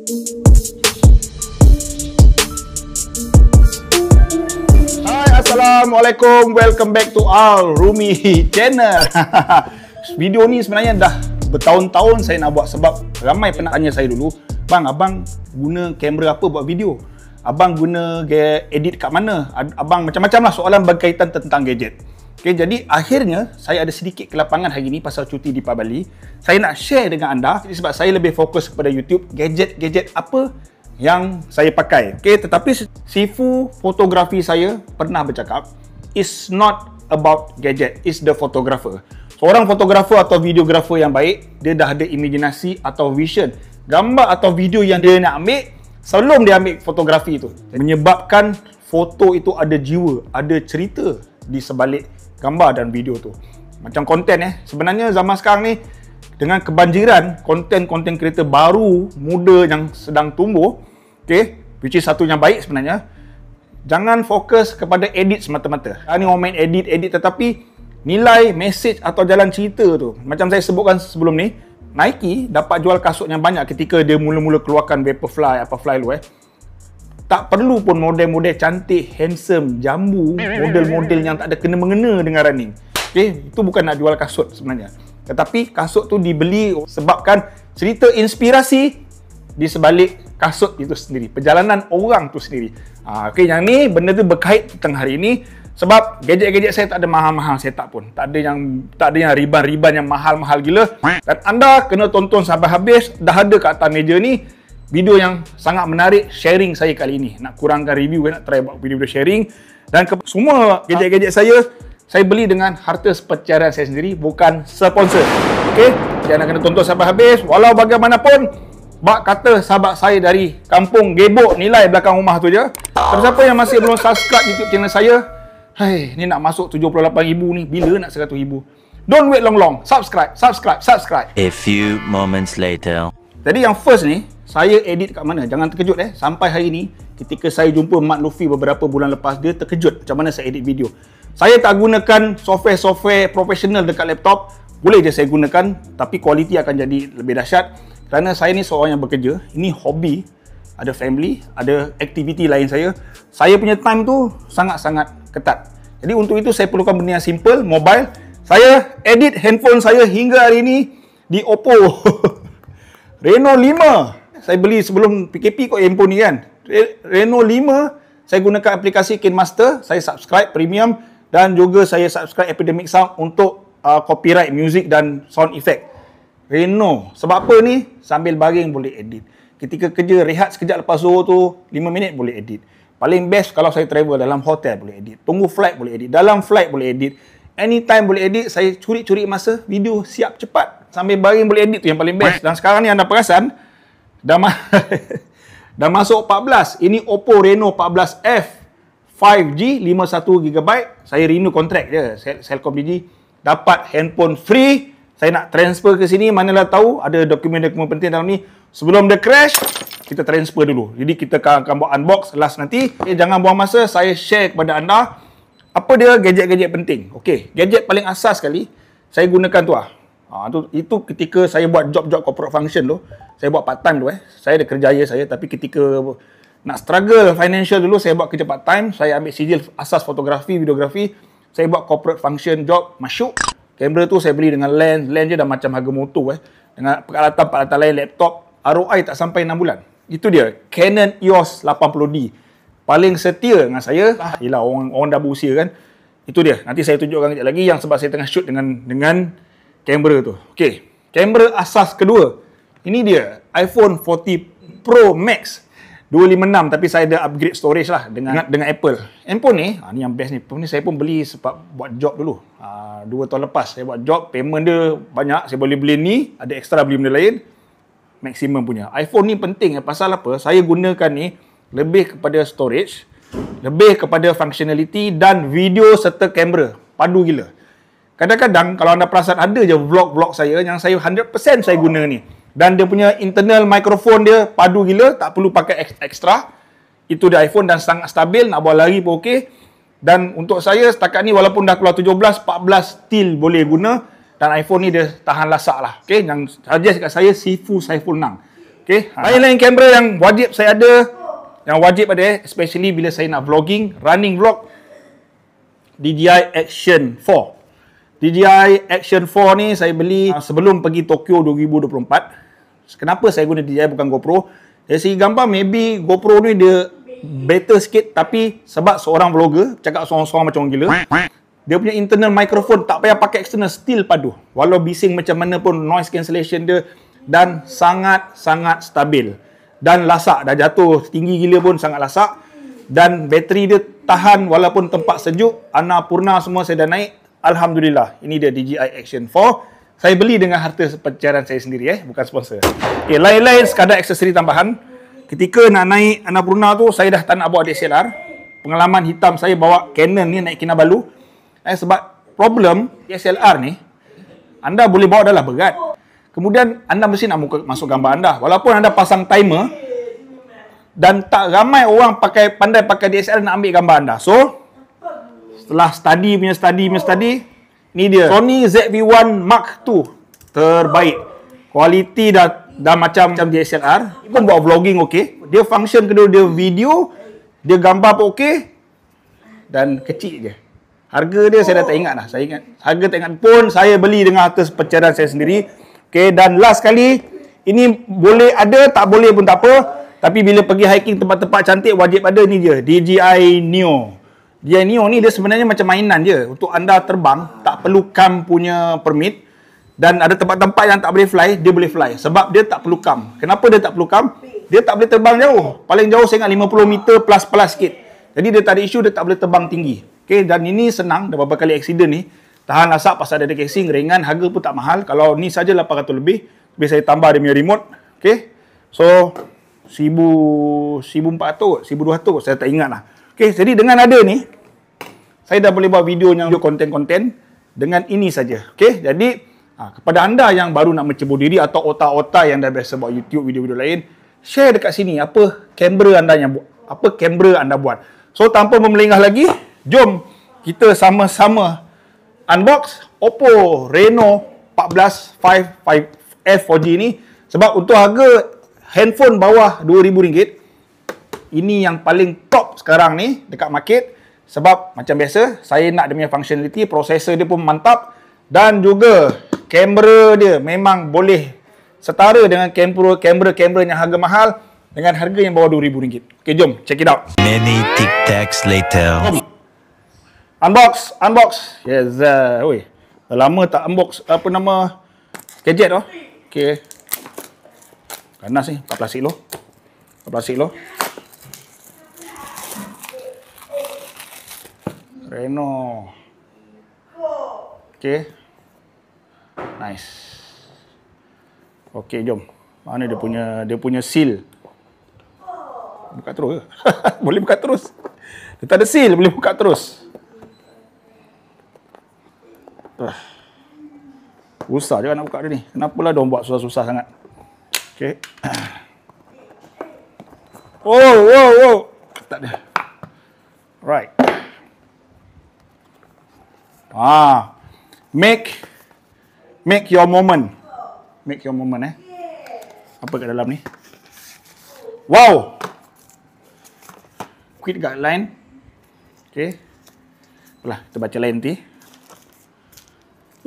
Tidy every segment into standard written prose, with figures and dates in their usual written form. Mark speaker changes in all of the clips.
Speaker 1: Hai, Assalamualaikum. Welcome back to Al Rumi Channel. Video ni sebenarnya dah bertahun-tahun saya nak buat sebab ramai pernah tanya saya dulu, "Bang, abang guna kamera apa buat video? Abang guna edit kat mana? Abang macam-macam lah soalan berkaitan tentang gadget." Okay, jadi akhirnya saya ada sedikit kelapangan hari ni pasal cuti di Bali. Saya nak share dengan anda sebab saya lebih fokus kepada YouTube, gadget-gadget apa yang saya pakai. Okay, tetapi sifu fotografi saya pernah bercakap, it's not about gadget, it's the photographer. Seorang fotografer atau videografer yang baik, dia dah ada imaginasi atau vision, gambar atau video yang dia nak ambil sebelum dia ambil fotografi itu. Menyebabkan foto itu ada jiwa, ada cerita di sebalik gambar dan video tu. Macam konten sebenarnya zaman sekarang ni dengan kebanjiran konten-konten kreator baru, muda yang sedang tumbuh, okay, which is satu yang baik sebenarnya. Jangan fokus kepada edit semata-mata. Ni orang main edit tetapi nilai, message atau jalan cerita tu. Macam saya sebutkan sebelum ni, Nike dapat jual kasut yang banyak ketika dia mula-mula keluarkan Vaporfly, Fly lu Tak perlu pun model-model cantik, handsome, jambu, model-model yang tak ada kena-mengena dengan running. Okay, itu bukan nak jual kasut sebenarnya. Tetapi kasut tu dibeli sebabkan cerita inspirasi di sebalik kasut itu sendiri, perjalanan orang tu sendiri. Okay, yang ni benda tu berkait tentang hari ini sebab gadget-gadget saya tak ada mahal-mahal setup pun. Tak ada yang riban-riban yang mahal-mahal gila. Dan anda kena tonton sampai habis. Dah ada kat atas meja ni video yang sangat menarik sharing saya kali ini. Nak kurangkan review, nak try buat video-video sharing. Dan semua gadget-gadget saya beli dengan harta pencarian saya sendiri, bukan sponsor. Okey, jadi anda kena tonton sampai habis. Walau bagaimanapun, bak kata sahabat saya dari kampung Gebok nilai belakang rumah tu je. Siapa yang masih belum subscribe YouTube channel saya, ni nak masuk 78,000 ni, bila nak 100,000? Don't wait long-long. Subscribe.
Speaker 2: A few moments later.
Speaker 1: Jadi yang first ni, saya edit kat mana? Jangan terkejut sampai hari ni, ketika saya jumpa Mat Luffy beberapa bulan lepas, dia terkejut macam mana saya edit video. Saya tak gunakan software profesional dekat laptop. Boleh je saya gunakan, tapi kualiti akan jadi lebih dahsyat. Kerana saya ni seorang yang bekerja, ini hobi, ada family, ada aktiviti lain saya. Saya punya time tu sangat-sangat ketat. Jadi untuk itu saya perlukan benda yang simple, mobile. Saya edit handphone saya hingga hari ini di Oppo Reno 5. Saya beli sebelum PKP kot handphone ni kan. Reno 5, saya gunakan aplikasi KineMaster, saya subscribe premium dan juga saya subscribe Epidemic Sound untuk copyright music dan sound effect. Reno, sebab apa ni? Sambil baring boleh edit. Ketika kerja rehat sekejap lepas zuhur tu 5 minit boleh edit. Paling best kalau saya travel dalam hotel boleh edit. Tunggu flight boleh edit. Dalam flight boleh edit. Anytime boleh edit. Saya curi-curi masa. Video siap cepat. Sambil baring boleh edit tu yang paling best. Dan sekarang ni anda perasan dah masuk 14. Ini Oppo Reno 14F 5G 51GB. Saya renew kontrak je Celcom Digi. Dapat handphone free. Saya nak transfer ke sini, manalah tahu ada dokumen-dokumen penting dalam ni. Sebelum dia crash, kita transfer dulu. Jadi kita akan buat unbox last nanti. Jangan buang masa, saya share kepada anda apa dia gadget-gadget penting. Okey, gadget paling asas sekali saya gunakan tu itu ketika saya buat job-job corporate function tu, saya buat part time tu Saya ada kerjaya saya, tapi ketika nak struggle financial dulu, saya buat kerja part time. Saya ambil sijil asas fotografi, videografi. Saya buat corporate function job, masyuk. Kamera tu saya beli dengan lens je dah macam harga motor dengan peralatan lain, laptop. ROI tak sampai 6 bulan. Itu dia, Canon EOS 80D. Paling setia dengan saya. Yelah, orang dah berusia kan. Itu dia. Nanti saya tunjukkan kejap lagi yang sebab saya tengah shoot dengan kamera tu. Okey, kamera asas kedua. Ini dia, iPhone 40 Pro Max 256, tapi saya ada upgrade storage lah dengan Apple. Handphone ni yang best ni. Handphone ni saya pun beli sebab buat job dulu. 2 tahun lepas saya buat job, payment dia banyak. Saya boleh beli ni, ada extra beli benda lain. Maximum punya. iPhone ni penting pasal apa? Saya gunakan ni lebih kepada storage, lebih kepada functionality dan video serta kamera. Padu gila. Kadang-kadang kalau anda perasan ada je vlog-vlog saya yang saya 100% saya guna ni. Dan dia punya internal microphone dia padu gila, tak perlu pakai ekstra. Itu dia iPhone dan sangat stabil, nak bawa lari pun okey. Dan untuk saya setakat ni walaupun dah keluar 17, 14 still boleh guna. Dan iPhone ni dia tahan lasak lah. Okay, yang suggest kat saya Sifu Saiful Nang. Okay. Lain-lain kamera yang wajib saya ada, yang wajib ada, especially bila saya nak vlogging, running vlog, DJI Action 4. DJI Action 4 ni saya beli sebelum pergi Tokyo 2024. Kenapa saya guna DJI bukan GoPro? Dari segi gambar, maybe GoPro ni dia better sikit, tapi sebab seorang vlogger, cakap seorang-seorang macam orang gila, dia punya internal microphone tak payah pakai external, still padu. Walau bising macam mana pun, noise cancellation dia, dan sangat-sangat stabil. Dan lasak, dah jatuh tinggi gila pun sangat lasak. Dan bateri dia tahan walaupun tempat sejuk. Annapurna semua saya dah naik. Alhamdulillah, ini dia DJI Action 4. Saya beli dengan harta pencairan saya sendiri, bukan sponsor. Okay, lain-lain sekadar aksesori tambahan. Ketika nak naik Annapurna tu, saya dah tak nak bawa DSLR. Pengalaman hitam saya bawa Canon ni naik Kinabalu. Sebab problem DSLR ni, anda boleh bawa dah lah berat. Kemudian anda mesti nak masuk gambar anda. Walaupun anda pasang timer, dan tak ramai orang pandai pakai DSLR nak ambil gambar anda. So, setelah study, ni dia Sony ZV-1 Mark II terbaik. Kualiti dah macam DSLR. Dia pun buat vlogging okey. Dia function kedua, dia video, dia gambar pun okey. Dan kecil je. Harga dia saya dah tak ingat dah. Saya ingat harga tak ingat pun, saya beli dengan harta pencairan saya sendiri. Okey, dan last kali, ini boleh ada, tak boleh pun tak apa. Tapi bila pergi hiking tempat-tempat cantik, wajib ada ni je, DJI Neo. DJI Neo ni dia sebenarnya macam mainan je. Untuk anda terbang, tak perlu cam punya permit. Dan ada tempat-tempat yang tak boleh fly, dia boleh fly. Sebab dia tak perlu cam. Kenapa dia tak perlu cam? Dia tak boleh terbang jauh. Paling jauh saya ingat 50 meter plus sikit. Jadi dia tak ada isu, dia tak boleh terbang tinggi. Okay, dan ini senang, dah beberapa kali accident ni. Tahan asap pasal ada casing, ringan, harga pun tak mahal. Kalau ni saja 800 lebih. Tapi saya tambah dia punya remote. Okay, so 1,400, 1,200, saya tak ingat lah. Okay, jadi dengan ada ni, saya dah boleh buat video yang konten-konten dengan ini saja. Okay, jadi kepada anda yang baru nak mencebur diri atau otak-otak yang dah biasa buat YouTube, video-video lain, share dekat sini apa kamera anda yang buat, apa kamera anda buat. So tanpa memelengah lagi, jom kita sama-sama unbox Oppo Reno 14 5 4G ni. Sebab untuk harga handphone bawah RM2,000, ini yang paling top sekarang ni dekat market. Sebab macam biasa, saya nak dia punya functionality, prosesor dia pun mantap, dan juga kamera dia memang boleh setara dengan kamera yang harga mahal dengan harga yang bawah RM2,000. Okay, jom check it out.
Speaker 2: Many tic-tacs later.
Speaker 1: Unbox. Yes, oi. Dah lama tak unbox apa nama gadget tu. Okay. Ganas ni, 14 kilo. Reno. Okay. Nice. Okay, jom. Mana dia punya seal? Buka terus ke? Boleh buka terus. Dia tak ada seal, boleh buka terus. Susah je nak buka dia ni. Kenapalah diorang buat susah-susah sangat. Okay. Oh. Tak ada. Right. Make your moment. Apa kat dalam ni? Wow. Quick guideline. Okay. Apalah, kita baca lain nanti.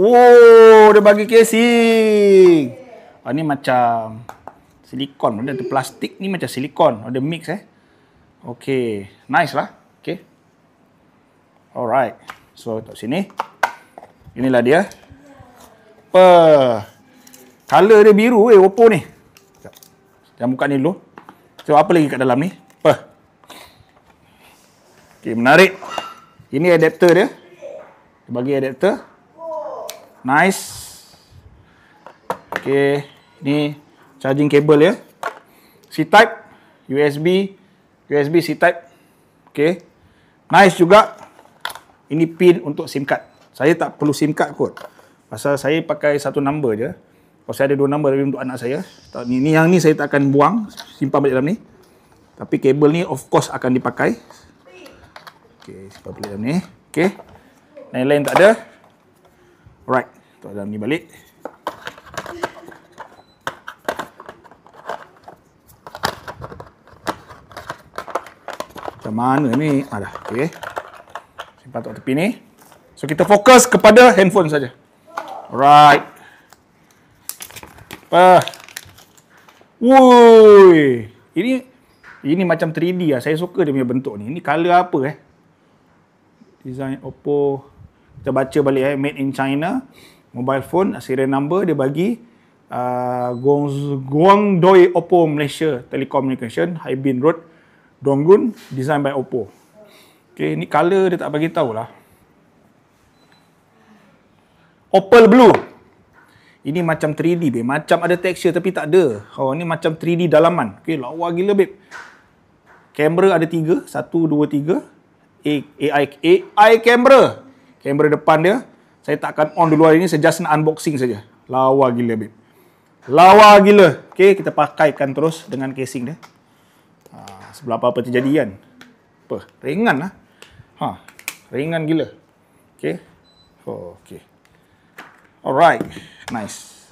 Speaker 1: Oh, dia bagi casing. Ni macam silikon. Ada plastik ni macam silikon. Ada mix Okay. Nice lah. Okay. Alright. So, kat sini. Inilah dia. Color dia biru Oppo ni. Jangan buka ni dulu. So, apa lagi kat dalam ni? Okay, menarik. Ini adapter dia. Dia bagi adapter. Nice. Okay, ni charging cable ya. C-Type, USB C-Type. Okay. Nice juga. Ini pin untuk SIM card. Saya tak perlu SIM card kot. Pasal saya pakai satu number je. Kalau saya ada dua number untuk anak saya. Ni yang ni saya tak akan buang, simpan balik dalam ni. Tapi kabel ni of course akan dipakai. Okay, simpan balik dalam ni. Okay. Lain-lain tak ada. Alright, taruh dalam ni balik. Macam mana ni? Dah, okey. Simpan kat tepi ni. So, kita fokus kepada handphone saja. Alright. Woi. Ini macam 3D lah. Saya suka dia punya bentuk ni. Ini color apa Design Oppo. Kita baca balik Made in China. Mobile phone, serial number dia bagi. Guangdong Oppo Malaysia Telecommunication, Haibin Road, Donggun, design by Oppo. Okay, ni color dia tak bagi tahu lah. Opal Blue. Ini macam 3D, babe. Macam ada texture tapi tak ada. Oh, ni macam 3D dalaman. Okay, lawa gila, babe. Kamera ada 3. 1, 2, 3. AI kamera. Kamera depan dia. Saya tak akan on dulu hari ni. Saya just nak unboxing saja. Lawa gila, babe. Lawa gila. Okay, kita pakaikan terus dengan casing dia. Sebelah apa-apa terjadi kan. Apa? Ringan lah. Ringan gila. Okay. Okay. Alright. Nice.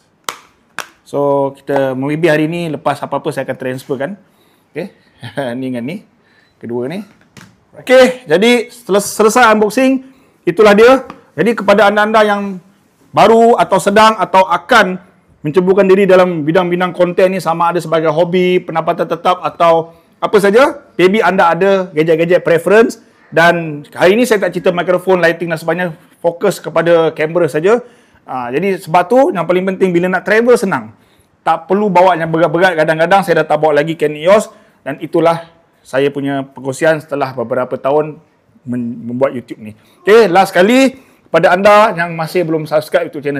Speaker 1: So, kita maybe hari ni lepas apa-apa saya akan transfer kan. Okay. Ni dengan ni. Kedua ni. Okay. Jadi, selesai unboxing. Itulah dia. Jadi, kepada anda-anda yang baru atau sedang atau akan menceburkan diri dalam bidang-bidang konten ni, sama ada sebagai hobi, pendapatan tetap atau apa saja, maybe anda ada gadget-gadget preference. Dan hari ini saya tak cerita mikrofon, lighting dan sebagainya, fokus kepada kamera saja. Jadi sebab tu yang paling penting bila nak travel senang. Tak perlu bawa yang berat-berat. Kadang-kadang saya dah tak bawa lagi Canon EOS. Dan itulah saya punya perkongsian setelah beberapa tahun membuat YouTube ni. Okay, last kali kepada anda yang masih belum subscribe YouTube channel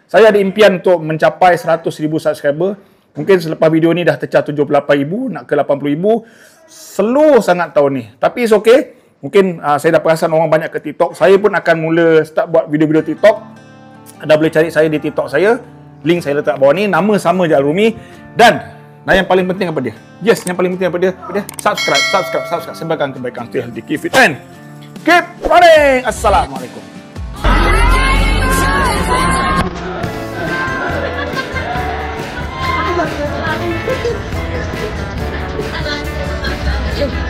Speaker 1: saya ada impian untuk mencapai 100,000 subscriber. Mungkin selepas video ni dah tercah 78,000, nak ke 80,000. Slow sangat tahun ni. Tapi it's okay. Mungkin saya dah perasan orang banyak ke TikTok. Saya pun akan mula start buat video-video TikTok. Anda boleh cari saya di TikTok saya. Link saya letak bawah ni. Nama sama je Al-Rumi. Dan yang paling penting apa dia? Yes, yang paling penting apa dia? Subscribe. Sebarkan kebaikan. Stay healthy, keep fit and keep running. Assalamualaikum.
Speaker 3: Thank you.